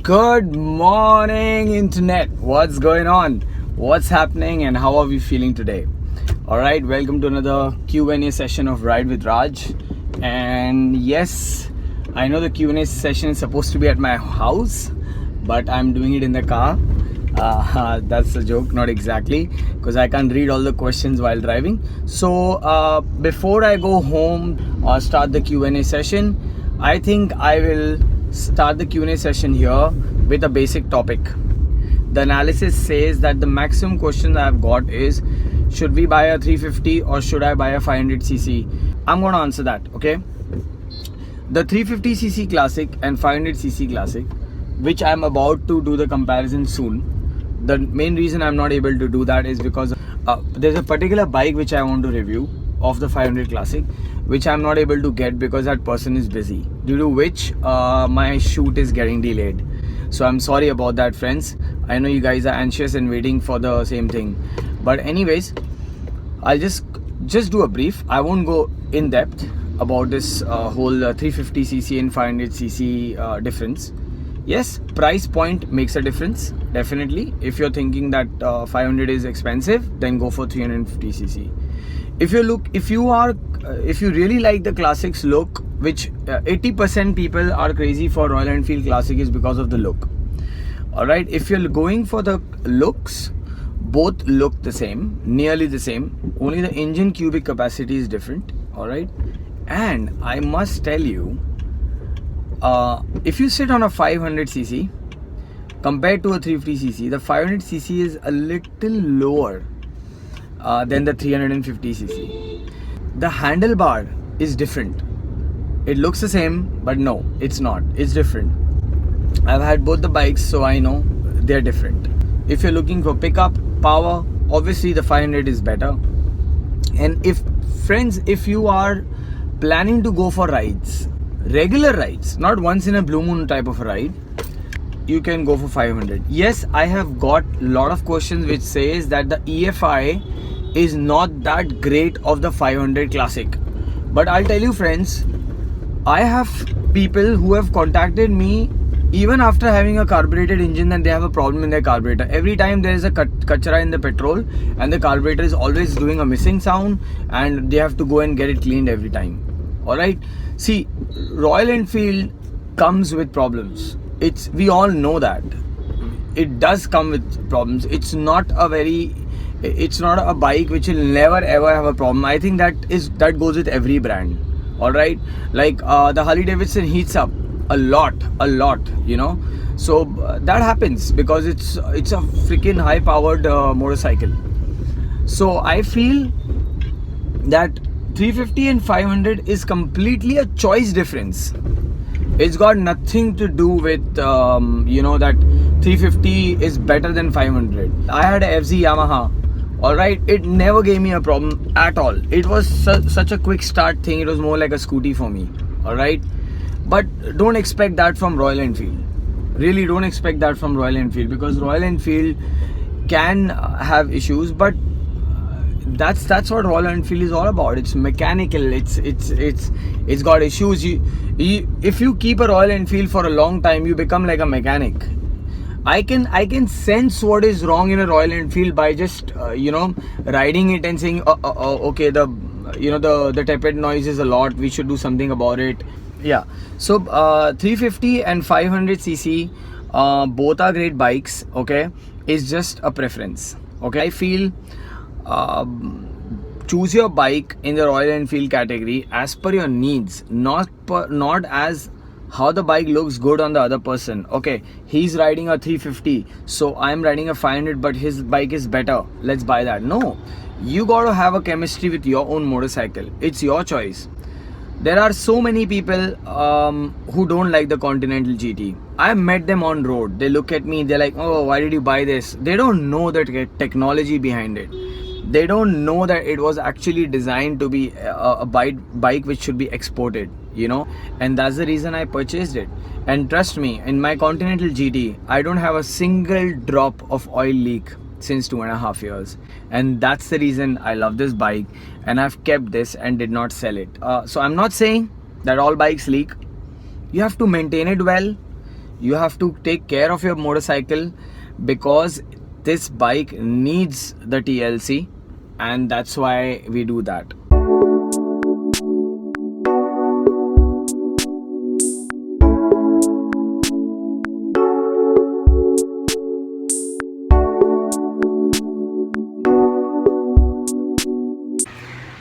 Good morning, internet. What's going on? What's happening and how are we feeling today? Alright, welcome to another Q&A session of Ride with Raj. And yes, I know the Q&A session is supposed to be at my house, but I'm doing it in the car. That's a joke, not exactly, because I can't read all the questions while driving. So before I go home or start the Q&A session, I think I will start the Q&A session here with a basic topic. The analysis says that the maximum question I've got is, should we buy a 350 or should I buy a 500cc? I'm going to answer that, okay? The 350cc Classic and 500cc Classic, which I'm about to do the comparison soon. The main reason I'm not able to do that is because there's a particular bike which I want to review of the 500 Classic, which I'm not able to get because that person is busy, due to which my shoot is getting delayed. So I'm sorry about that, friends. I know you guys are anxious and waiting for the same thing. But anyways, I'll just do a brief. I won't go in depth about this whole 350cc and 500cc difference. Yes, price point makes a difference, definitely. If you're thinking that 500 is expensive, then go for 350cc. If you really like the Classic's look, which 80% people are crazy for Royal Enfield Classic is because of the look. Alright, if you're going for the looks, both look the same, nearly the same. Only the engine cubic capacity is different. Alright, and I must tell you, if you sit on a 500cc compared to a 350cc, the 500cc is a little lower than the 350cc. The handlebar is different. It looks the same, but no, it's not. It's different. I've had both the bikes, so I know they're different. If you're looking for pickup, power, obviously the 500 is better. And if you are planning to go for rides, regular rides, not once in a blue moon type of a ride, you can go for 500. Yes, I have got a lot of questions which says that the EFI is not that great of the 500 Classic. But I'll tell you, friends, I have people who have contacted me even after having a carbureted engine and they have a problem in their carburetor. Every time there is a kachra in the petrol and the carburetor is always doing a missing sound and they have to go and get it cleaned every time. Alright, see, Royal Enfield comes with problems. We all know that. It does come with problems. It's not a bike which will never ever have a problem. I think that goes with every brand. Alright, like the Harley Davidson heats up a lot, you know. So that happens because it's a freaking high powered motorcycle. So I feel that 350 and 500 is completely a choice difference. It's got nothing to do with you know, that 350 is better than 500. I had a FZ Yamaha. Alright, it never gave me a problem at all. It was such a quick start thing. It was more like a scooty for me. Alright, but don't expect that from Royal Enfield. Really don't expect that from Royal Enfield, because Royal Enfield can have issues, but that's what Royal Enfield is all about. It's mechanical. It's got issues. If you keep a Royal Enfield for a long time, you become like a mechanic. I can sense what is wrong in a Royal Enfield by just you know, riding it and saying, okay, the tepid noise is a lot, we should do something about it. Yeah, so 350 and 500cc both are great bikes. Okay, it's just a preference. Okay, I feel choose your bike in the Royal Enfield category as per your needs, not as how the bike looks good on the other person. Okay, he's riding a 350, so I'm riding a 500, but his bike is better, let's buy that. No, you got to have a chemistry with your own motorcycle. It's your choice. There are so many people who don't like the Continental GT. I met them on road. They look at me, they're like, oh, why did you buy this? They don't know the technology behind it. They don't know that it was actually designed to be a bike which should be exported, you know. And that's the reason I purchased it. And trust me, in my Continental GT, I don't have a single drop of oil leak since 2.5 years. And that's the reason I love this bike, and I've kept this and did not sell it. So I'm not saying that all bikes leak. You have to maintain it well. You have to take care of your motorcycle because this bike needs the TLC, and that's why we do that.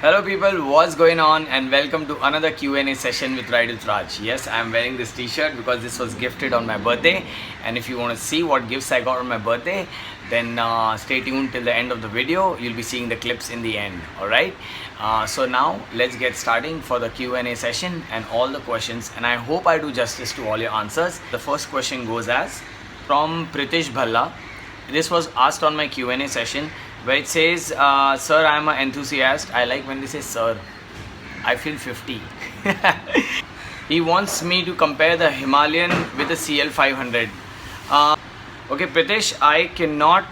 Hello people, what's going on, and welcome to another Q&A session with Ride with Raj. Yes, I'm wearing this t-shirt because this was gifted on my birthday, and if you want to see what gifts I got on my birthday, then stay tuned till the end of the video. You'll be seeing the clips in the end. Alright, so now let's get starting for the Q&A session and all the questions, and I hope I do justice to all your answers. The first question goes as from Pritish Bhalla. This was asked on my Q&A session, where it says, sir, I am an enthusiast. I like when they say sir. I feel 50. He wants me to compare the Himalayan with the CL500. Okay, Pritish, I cannot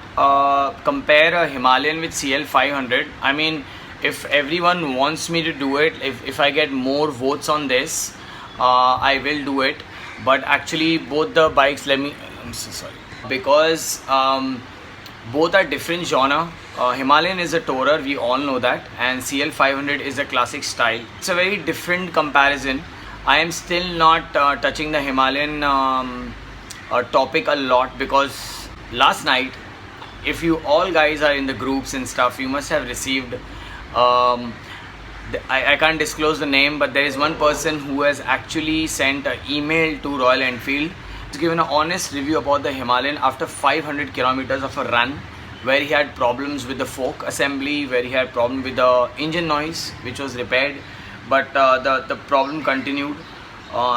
compare a Himalayan with CL500. I mean, if everyone wants me to do it, if I get more votes on this, I will do it. But actually, both the bikes, I'm so sorry. Because both are different genre. Himalayan is a tourer, we all know that, and CL500 is a classic style. It's a very different comparison. I am still not touching the Himalayan topic a lot, because last night, if you all guys are in the groups and stuff, you must have received, I can't disclose the name, but there is one person who has actually sent an email to Royal Enfield to give an honest review about the Himalayan after 500 kilometers of a run, where he had problems with the fork assembly, where he had problem with the engine noise, which was repaired, but the problem continued.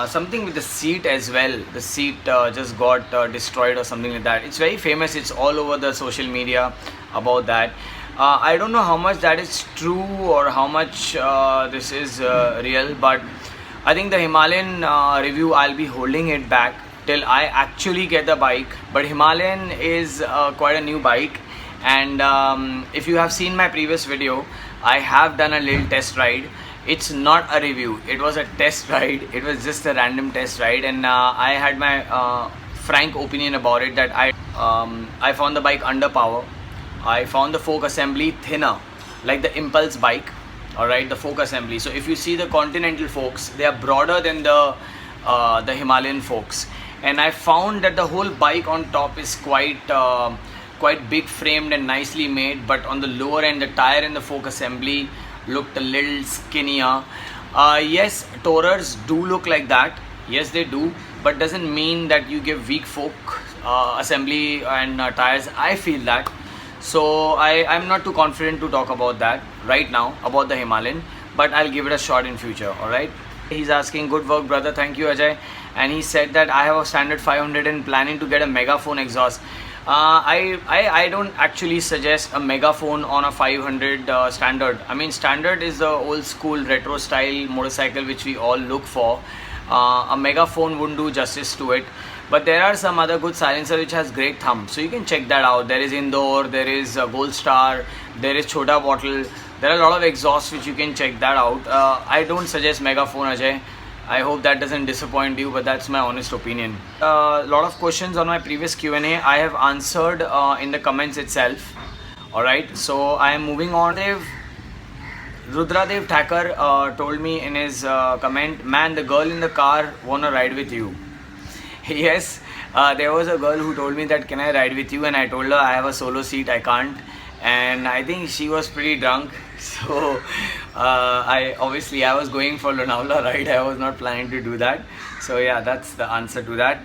Something with the seat as well. The seat just got destroyed or something like that. It's very famous. It's all over the social media about that. I don't know how much that is true or how much this is real, but I think the Himalayan review, I'll be holding it back till I actually get the bike. But Himalayan is quite a new bike, and if you have seen my previous video, I have done a little test ride. It's not a review, it was a test ride. It was just a random test ride, and I had my frank opinion about it, that I found the bike under power. I found the fork assembly thinner, like the Impulse bike. Alright, the fork assembly. So if you see the Continental forks, they are broader than the Himalayan forks. And I found that the whole bike on top is quite big framed and nicely made, but on the lower end, the tire and the fork assembly looked a little skinnier. Yes, tourers do look like that. Yes, they do, but doesn't mean that you give weak fork assembly and tires. I feel that. So I'm not too confident to talk about that right now, about the Himalayan, but I'll give it a shot in future. Alright. He's asking, good work brother, thank you Ajay. And he said that I have a standard 500 and planning to get a megaphone exhaust. I don't actually suggest a megaphone on a 500 standard. I mean, standard is the old school retro style motorcycle which we all look for. A megaphone wouldn't do justice to it. But there are some other good silencer which has great thumb, so you can check that out. There is Indore, there is Gold Star, there is Chota Bottle. There are a lot of exhausts which you can check that out. I don't suggest megaphone, Ajay. I hope that doesn't disappoint you, but that's my honest opinion. A lot of questions on my previous Q&A I have answered in the comments itself. Alright, so I am moving on. Rudradev Thakur told me in his comment, man, the girl in the car wanna ride with you. Yes, there was a girl who told me that, can I ride with you? And I told her I have a solo seat, I can't. And I think she was pretty drunk. So I was going for Lonavala ride. I was not planning to do that. So yeah, that's the answer to that.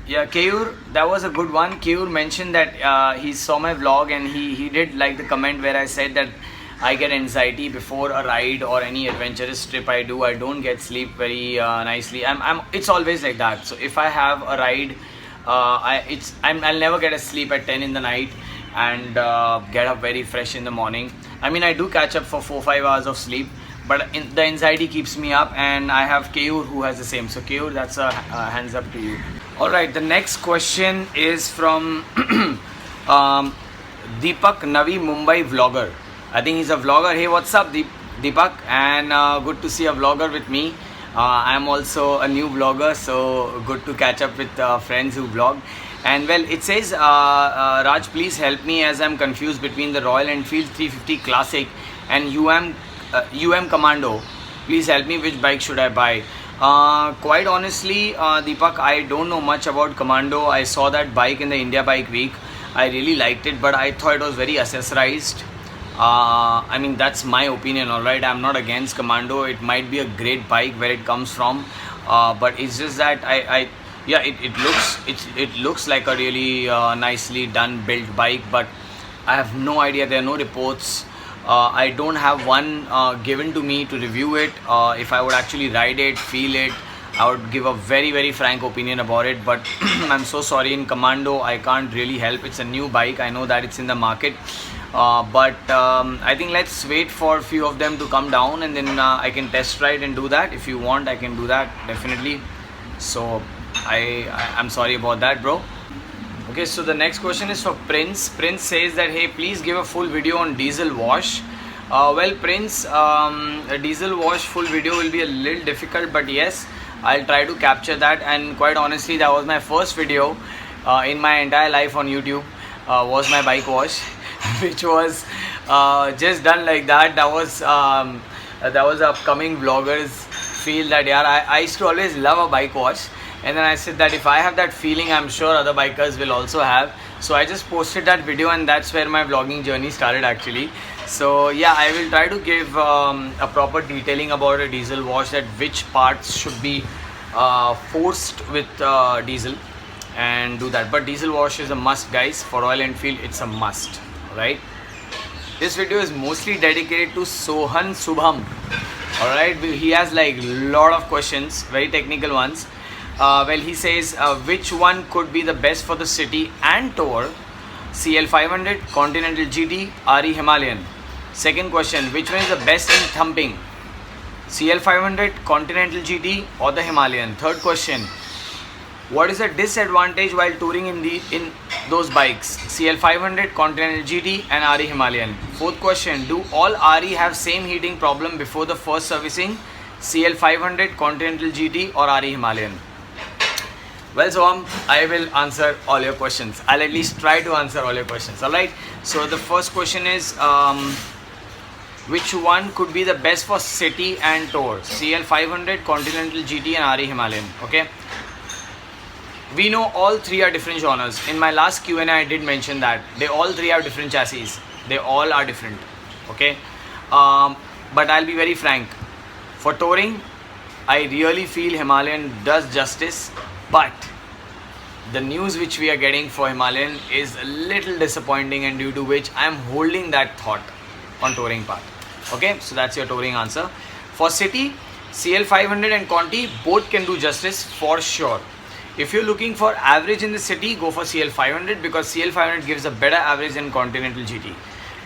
Yeah, Keyur, that was a good one. Keyur mentioned that he saw my vlog, and he did like the comment where I said that I get anxiety before a ride or any adventurous trip I do. I don't get sleep very nicely. It's always like that. So if I have a ride, I'll never get a sleep at 10 in the night and get up very fresh in the morning. I mean, I do catch up for 4-5 hours of sleep, but the anxiety keeps me up, and I have Keyur who has the same. So Keyur, that's a hands up to you. Alright, the next question is from Deepak Navi Mumbai vlogger. I think he's a vlogger. Hey, what's up Deepak? And good to see a vlogger with me. I'm also a new vlogger, so good to catch up with friends who vlog. And well, it says, Raj, please help me as I'm confused between the Royal Enfield 350 Classic and UM Commando. Please help me, which bike should I buy? Quite honestly, Deepak, I don't know much about Commando. I saw that bike in the India Bike Week. I really liked it, but I thought it was very accessorized. I mean, that's my opinion, alright. I'm not against Commando. It might be a great bike where it comes from, but it's just that yeah, it looks like a really nicely done built bike, but I have no idea. There are no reports. I don't have one given to me to review it. If I would actually ride it, feel it, I would give a very frank opinion about it. But I'm so sorry, in Commando I can't really help. It's a new bike. I know that it's in the market, but I think let's wait for a few of them to come down, and then I can test ride and do that. If you want, I can do that definitely. So I'm sorry about that, bro. Okay, so the next question is for Prince. Prince says that, hey, please give a full video on diesel wash. Well, Prince, a diesel wash full video will be a little difficult, but yes, I'll try to capture that. And quite honestly, that was my first video in my entire life on YouTube, was my bike wash, which was just done like that. That was upcoming vloggers feel that, yeah, I used to always love a bike wash. And then I said that if I have that feeling, I'm sure other bikers will also have. So I just posted that video, and that's where my vlogging journey started actually. So yeah, I will try to give a proper detailing about a diesel wash, that which parts should be forced with diesel, and do that. But diesel wash is a must, guys. For Royal Enfield, it's a must, right? This video is mostly dedicated to Sohan Subham. Alright, he has like lot of questions, very technical ones. Well, he says, which one could be the best for the city and tour? CL500, Continental GT, RE Himalayan. Second question, which one is the best in thumping? CL500, Continental GT, or the Himalayan? Third question, what is the disadvantage while touring in those bikes? CL500, Continental GT, and RE Himalayan. Fourth question, do all RE have same heating problem before the first servicing? CL500, Continental GT, or RE Himalayan? Well, Soham, I will answer all your questions. I'll at least try to answer all your questions. Alright. So the first question is, which one could be the best for city and tour? CL500, Continental GT, and RE Himalayan. Okay. We know all three are different genres. In my last Q&A, I did mention that they all three have different chassis. They all are different. Okay. But I'll be very frank. For touring, I really feel Himalayan does justice. But the news which we are getting for Himalayan is a little disappointing, and due to which I am holding that thought on touring part. Okay, so that's your touring answer. For city, CL500 and Conti both can do justice for sure. If you're looking for average in the city, go for CL500, because CL500 gives a better average than Continental GT.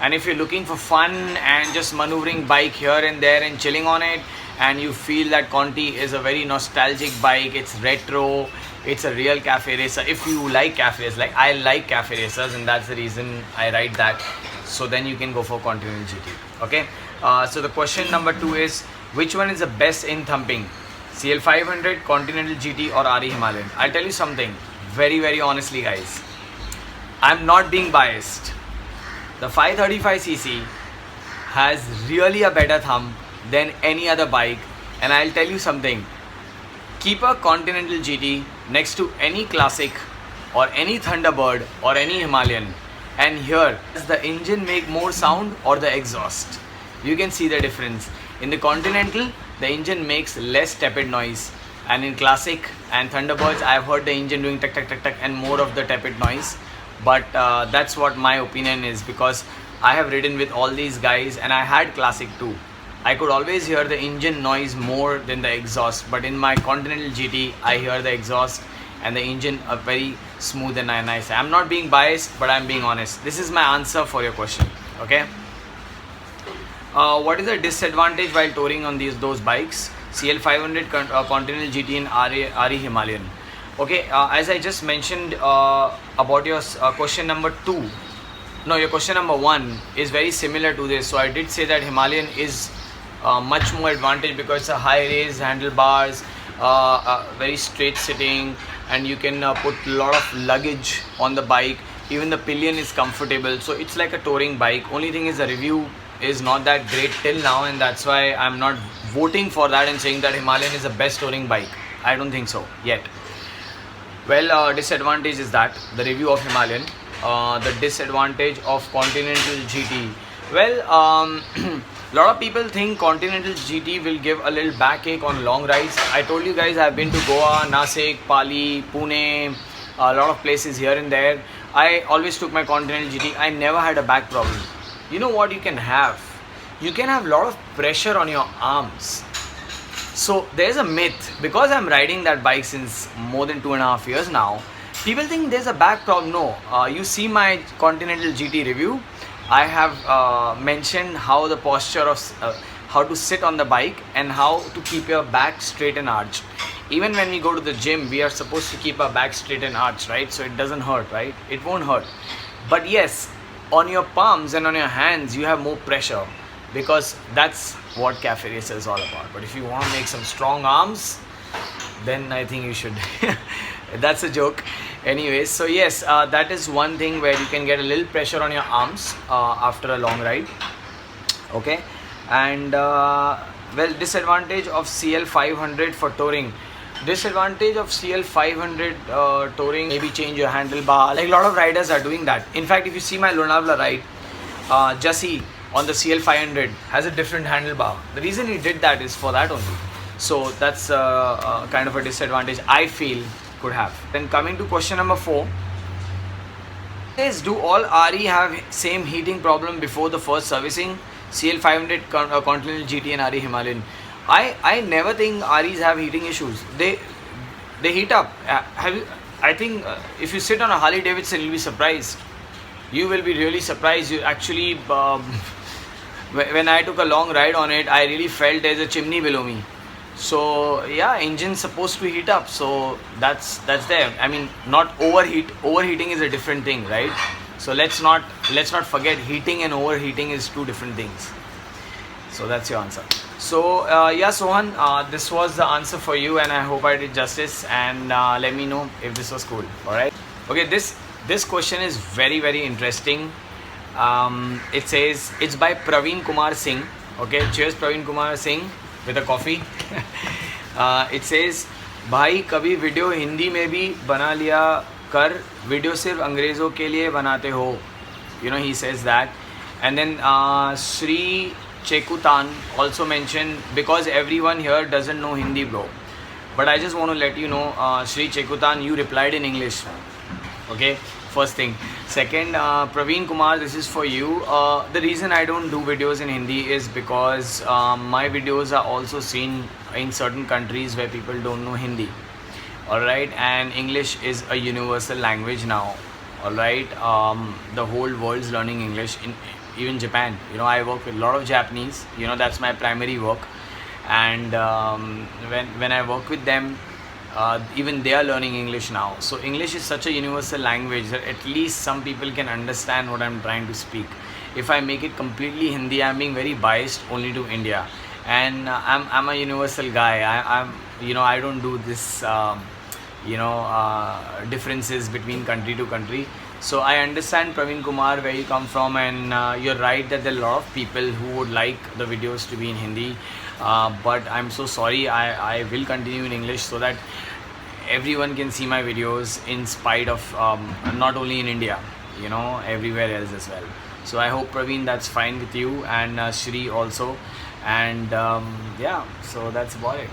And if you're looking for fun and just maneuvering bike here and there and chilling on it, and you feel that Conti is a very nostalgic bike, it's retro, it's a real cafe racer. If you like cafe racers, like I like cafe racers, and that's the reason I ride that, so then you can go for Continental GT. Okay, so the question number 2 is, which one is the best in thumping? CL500, Continental GT, or RE Himalayan? I'll tell you something very honestly, guys. I'm not being biased. The 535cc has really a better thump than any other bike, and I'll tell you something, keep a Continental GT next to any Classic or any Thunderbird or any Himalayan, and here, does the engine make more sound or the exhaust? You can see the difference. In the Continental, the engine makes less tepid noise, and in Classic and Thunderbirds, I've heard the engine doing tuck tuck tuck tuck and more of the tepid noise. But that's what my opinion is, because I have ridden with all these guys, and I had Classic too. I could always hear the engine noise more than the exhaust, but in my Continental GT, I hear the exhaust and the engine are very smooth and nice. I'm not being biased, but I'm being honest. This is my answer for your question. Okay. What is the disadvantage while touring on those bikes? CL500, Continental GT, and RE Himalayan. Okay, as I just mentioned about your question number 2. No, your question number 1 is very similar to this. So I did say that Himalayan is much more advantage because it's a high raised handlebars, very straight sitting, and you can put a lot of luggage on the bike. Even the pillion is comfortable, so it's like a touring bike. Only thing is the review is not that great till now, and that's why I'm not voting for that and saying that Himalayan is the best touring bike. I don't think so yet. Well, disadvantage is that the review of Himalayan, the disadvantage of Continental GT. Well, lot of people think Continental GT will give a little backache on long rides. I told you guys I've been to Goa, Nasik, Pali, Pune, a lot of places here and there. I always took my Continental GT. I never had a back problem. You know what you can have? You can have a lot of pressure on your arms. So there's a myth, because I'm riding that bike since more than 2.5 years now. People think there's a back problem. No, you see my Continental GT review. I have mentioned how the posture of how to sit on the bike and how to keep your back straight and arched. Even when we go to the gym, we are supposed to keep our back straight and arched, right? So it doesn't hurt, right? It won't hurt. But yes, on your palms and on your hands, you have more pressure, because that's what cafe racer is all about. But if you want to make some strong arms, then I think you should. That's a joke. Anyways, so yes, that is one thing where you can get a little pressure on your arms after a long ride. Okay, and well, disadvantage of CL500 for touring. Disadvantage of CL500 touring, maybe change your handlebar. Like a lot of riders are doing that. In fact, if you see my Lonavala ride, Jussie on the CL500 has a different handlebar. The reason he did that is for that only. So that's kind of a disadvantage I feel could have. Then coming to question number 4, is do all RE have same heating problem before the first servicing? CL500, Continental GT and RE Himalayan. I never think REs have heating issues. They heat up. I think if you sit on a Harley Davidson, you'll be surprised. You will be really surprised. You actually, when I took a long ride on it, I really felt there's a chimney below me. So yeah, engine's supposed to heat up. So that's there. I mean, not overheat. Overheating is a different thing, right? So let's not forget, heating and overheating is two different things. So that's your answer. So yeah, Sohan, this was the answer for you, and I hope I did justice. And let me know if this was cool. All right. Okay. This question is very, very interesting. It says it's by Praveen Kumar Singh. Okay. Cheers, Praveen Kumar Singh, with a coffee. It says, भाई कभी video Hindi में भी बना लिया कर, video सिर्फ अंग्रेज़ों के लिए बनाते हो. You know, he says that. And then Sri Chekutan also mentioned, because everyone here doesn't know Hindi, bro. But I just want to let you know, Sri Chekutan, you replied in English. Okay, first thing. Second, Praveen Kumar, this is for you. The reason I don't do videos in Hindi is because my videos are also seen in certain countries where people don't know Hindi. Alright, and English is a universal language now. Alright, the whole world's learning English, even Japan. You know, I work with a lot of Japanese. You know, that's my primary work. And when I work with them, even they are learning English now. So English is such a universal language that at least some people can understand what I'm trying to speak. If I make it completely Hindi, I'm being very biased only to India. And I'm a universal guy. I don't do this differences between country to country. So I understand, Praveen Kumar, where you come from, and you're right that there are a lot of people who would like the videos to be in Hindi. But I'm so sorry, I will continue in English so that everyone can see my videos, in spite of not only in India, you know, everywhere else as well. So I hope, Praveen, that's fine with you, and Shri also. And yeah, so that's about it.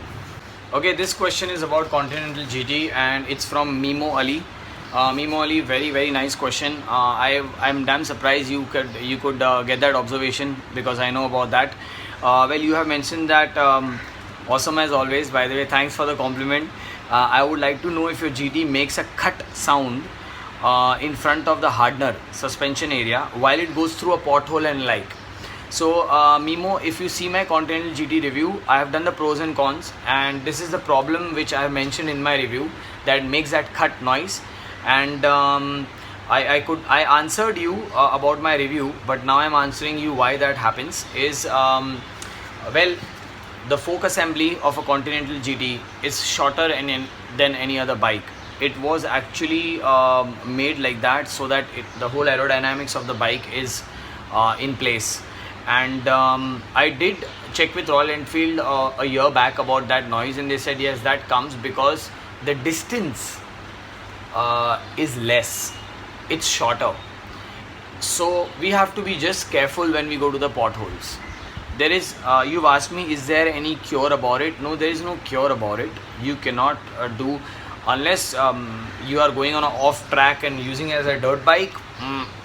Okay, this question is about Continental GT, and it's from Mimo Ali. Mimo Ali, very, very nice question. I'm damn surprised you could get that observation, because I know about that. Well, you have mentioned that awesome as always. By the way, thanks for the compliment. I would like to know if your GT makes a cut sound in front of the hardener suspension area while it goes through a pothole and like. So Mimo, if you see my Continental GT review, I have done the pros and cons, and this is the problem which I have mentioned in my review that makes that cut noise. And I answered you about my review, but now I'm answering you why that happens. Is Well, the fork assembly of a Continental GT is shorter than any other bike. It was actually made like that so that the whole aerodynamics of the bike is in place. And I did check with Royal Enfield a year back about that noise, and they said yes, that comes because the distance is less, it's shorter. So we have to be just careful when we go to the potholes. There is you've asked me, is there any cure about it? No, there is no cure about it. You cannot do, unless you are going on an off track and using it as a dirt bike.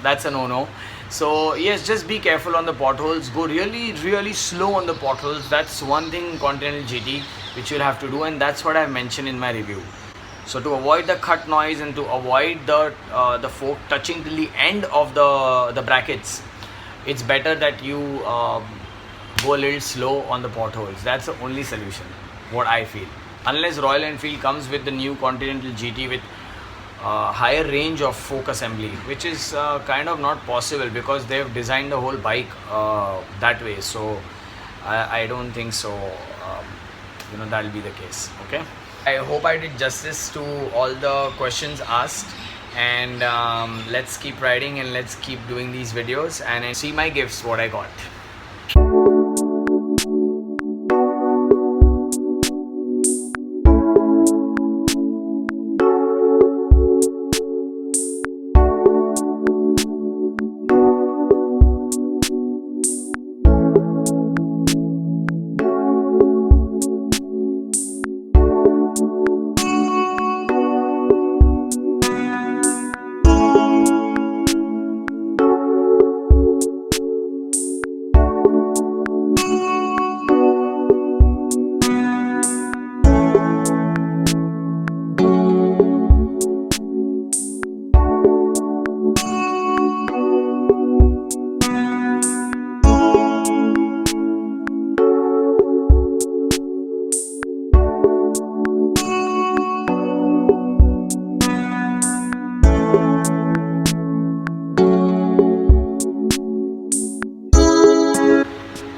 That's a no-no. So yes, just be careful on the potholes. Go really slow on the potholes. That's one thing in Continental GT which you'll have to do, and that's what I've mentioned in my review. So to avoid the cut noise and to avoid the fork touching till the end of the brackets, it's better that you go a little slow on the potholes. That's the only solution, what I feel. Unless Royal Enfield comes with the new Continental GT with higher range of fork assembly, which is kind of not possible because they've designed the whole bike that way. So I don't think so. That'll be the case. Okay. I hope I did justice to all the questions asked, and let's keep riding and let's keep doing these videos and see my gifts, what I got.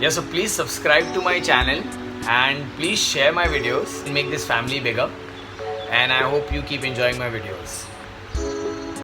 Yeah, so please subscribe to my channel and please share my videos and make this family bigger, and I hope you keep enjoying my videos.